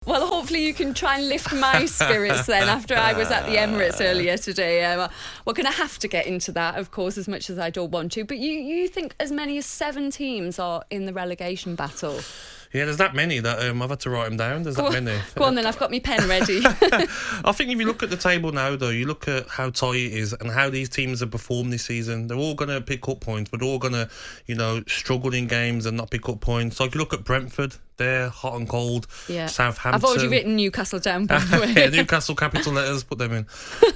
Well, hopefully you can try and lift my spirits then after I was at the Emirates earlier today. We're going to have to get into that, of course, as much as I don't want to. But you think as many as 7 teams are in the relegation battle? Yeah, there's that many that I've had to write them down. There's that many. Go on then, I've got my pen ready. I think if you look at the table now, though, you look at how tight it is and how these teams have performed this season. They're all going to pick up points, but they're all going to, struggle in games and not pick up points. So if you look at Brentford, they're hot and cold. Yeah. Southampton. I've already written Newcastle down, by the way. Yeah, Newcastle, capital letters, put them in.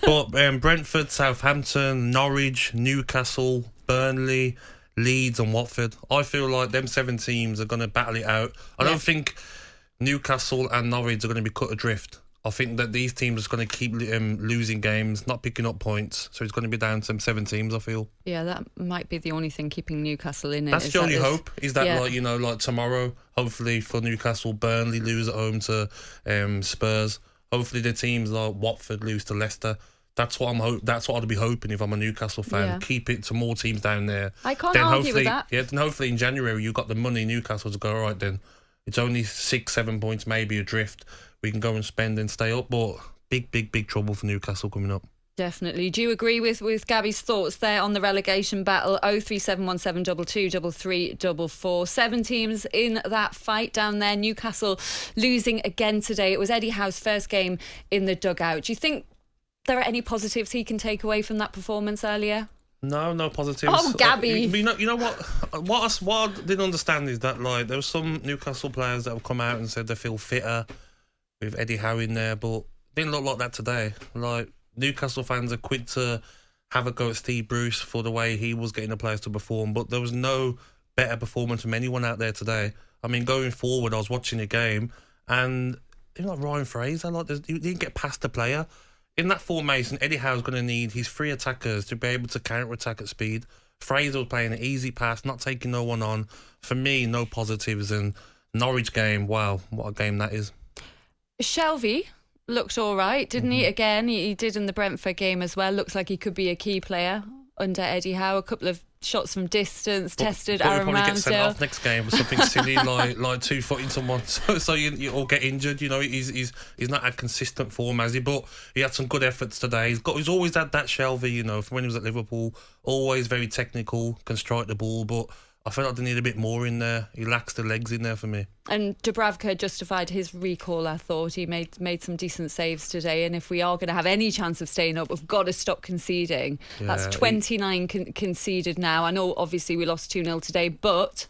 But Brentford, Southampton, Norwich, Newcastle, Burnley, Leeds and Watford. I feel like them 7 teams are going to battle it out. I don't think Newcastle and Norwich are going to be cut adrift. I think that these teams are going to keep losing games, not picking up points. So it's going to be down to 7 teams, I feel. Yeah, that might be the only thing keeping Newcastle in it. That's the only hope, is that, like tomorrow, hopefully for Newcastle, Burnley lose at home to Spurs. Hopefully the teams like Watford lose to Leicester. That's what I'd be hoping if I'm a Newcastle fan. Yeah. Keep it to more teams down there. I can't argue with that. Yeah, then hopefully in January you've got the money, Newcastle, to go, all right then, it's only 6-7 points maybe adrift. We can go and spend and stay up, but big trouble for Newcastle coming up. Definitely. Do you agree with Gabby's thoughts there on the relegation battle? 03717 223344. 7 teams in that fight down there. Newcastle losing again today. It was Eddie Howe's first game in the dugout. Do you think there are any positives he can take away from that performance earlier? No positives. Oh, Gabby. You know what? What I didn't understand is that there was some Newcastle players that have come out and said they feel fitter with Eddie Howe in there, but it didn't look like that today. Newcastle fans are quick to have a go at Steve Bruce for the way he was getting the players to perform, but there was no better performance from anyone out there today. I mean, going forward, I was watching the game and Ryan Fraser, he didn't get past the player. In that formation, Eddie Howe's going to need his 3 attackers to be able to counter-attack at speed. Fraser was playing an easy pass, not taking no one on. For me, no positives. And Norwich game, wow, what a game that is. Shelvey looked all right, didn't he? Again, he did in the Brentford game as well. Looks like he could be a key player under Eddie Howe. A couple of shots from distance, tested Aaron Ramsdale. He'll probably get sent off next game with something silly like 2-footing someone, so you all get injured. He's not had consistent form, has he? But he had some good efforts today. He's always had that Shelvey, from when he was at Liverpool. Always very technical, can strike the ball, but I feel like they need a bit more in there. He lacks the legs in there for me. And Dubravka justified his recall, I thought. He made some decent saves today, and if we are going to have any chance of staying up, we've got to stop conceding. Yeah, that's 29 conceded now. I know, obviously, we lost 2-0 today, but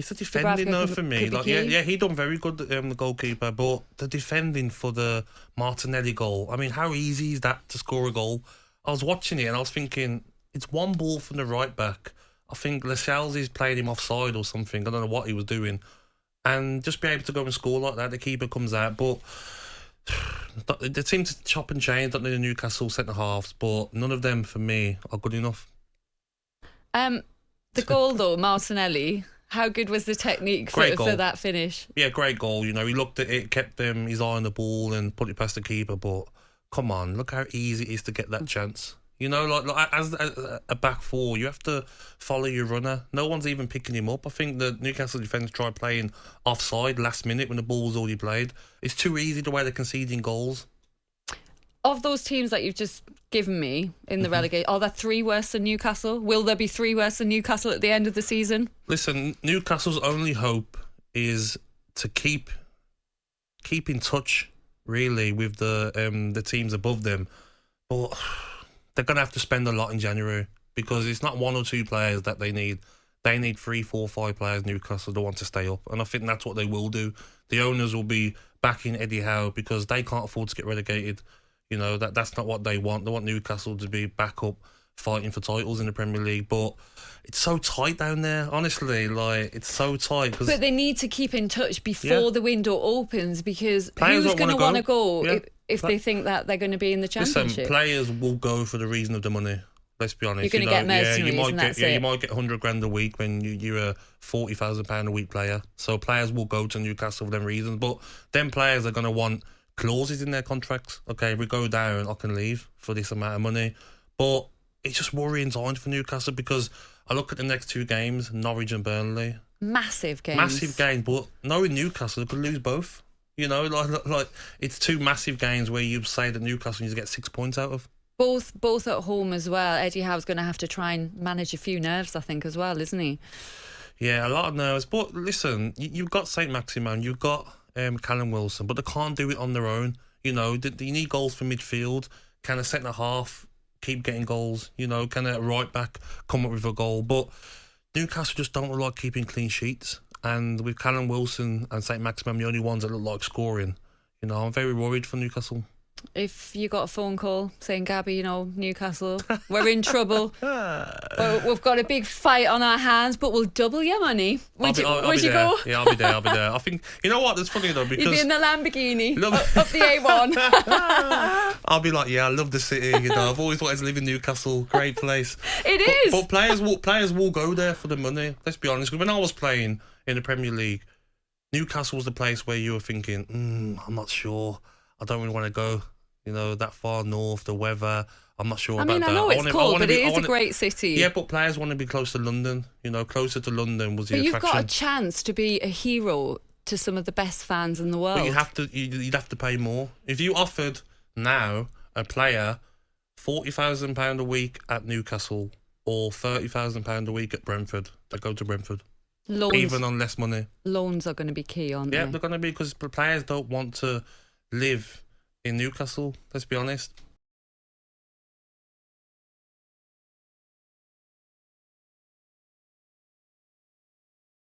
it's the defending, though, for me. He done very good, the goalkeeper, but the defending for the Martinelli goal, I mean, how easy is that to score a goal? I was watching it and I was thinking, it's one ball from the right back. I think Lascelles played him offside or something. I don't know what he was doing. And just be able to go and score like that, the keeper comes out. But they seem to chop and change, don't they, the Newcastle centre-halves, but none of them, for me, are good enough. The goal, though, Martinelli, how good was the technique for that finish? Yeah, great goal. He looked at it, kept his eye on the ball and put it past the keeper. But come on, look how easy it is to get that chance. As a back 4, you have to follow your runner. No one's even picking him up. I think the Newcastle defence tried playing offside last minute when the ball was already played. It's too easy the way they're conceding goals. Of those teams that you've just given me in the relegation, are there 3 worse than Newcastle? Will there be 3 worse than Newcastle at the end of the season? Listen, Newcastle's only hope is to keep in touch, really, with the teams above them. But they're going to have to spend a lot in January because it's not 1 or 2 players that they need. They need 3, 4, 5 players, Newcastle, that want to stay up. And I think that's what they will do. The owners will be backing Eddie Howe because they can't afford to get relegated. That's not what they want. They want Newcastle to be back up fighting for titles in the Premier League. But it's so tight down there, honestly. It's so tight. But they need to keep in touch before the window opens because players who's going to want to go if they think that they're going to be in the Championship? Listen, players will go for the reason of the money. Let's be honest. You're going to get mercenaries, you might get 100 grand a week when you're a £40,000 a week player. So players will go to Newcastle for them reasons. But them players are going to want clauses in their contracts. Okay, if we go down, I can leave for this amount of money. But it's just worrying times for Newcastle because I look at the next 2 games, Norwich and Burnley. Massive games. But knowing Newcastle, they could lose both. You know, like it's two massive games where you say that Newcastle needs to get 6 points out of. Both at home as well. Eddie Howe's going to have to try and manage a few nerves, I think, as well, isn't he? Yeah, a lot of nerves. But listen, you've got St. Maximin, you've got Callum Wilson, but they can't do it on their own. You know, you need goals from midfield. Can a centre half keep getting goals? You know, can a right back come up with a goal? But Newcastle just don't look like keeping clean sheets. And with Callum Wilson and St. Maximin, the only ones that look like scoring, you know, I'm very worried for Newcastle. If you got a phone call saying, Gabby, you know, Newcastle, we're in trouble. We've got a big fight on our hands, but we'll double your money. Would you go? Yeah, I'll be there. I think, you know what, that's funny though, because... You'd be in the Lamborghini up the A1. I'll be like, yeah, I love the city, you know, I've always wanted to live in Newcastle, great place. It is. But players will go there for the money, let's be honest. Because when I was playing in the Premier League, Newcastle was the place where you were thinking, I'm not sure, I don't really want to go, you know, that far north, the weather, I'm not sure about that. I know it's cold, but it is a great city. Yeah, but players want to be close to London, you know, closer to London was the attraction. But you've got a chance to be a hero to some of the best fans in the world. But you'd have to pay more. If you offered now a player £40,000 a week at Newcastle or £30,000 a week at Brentford, they go to Brentford. Loans, even on less money. Loans are going to be key, aren't they? Yeah, they're going to be, because players don't want to live in Newcastle, let's be honest.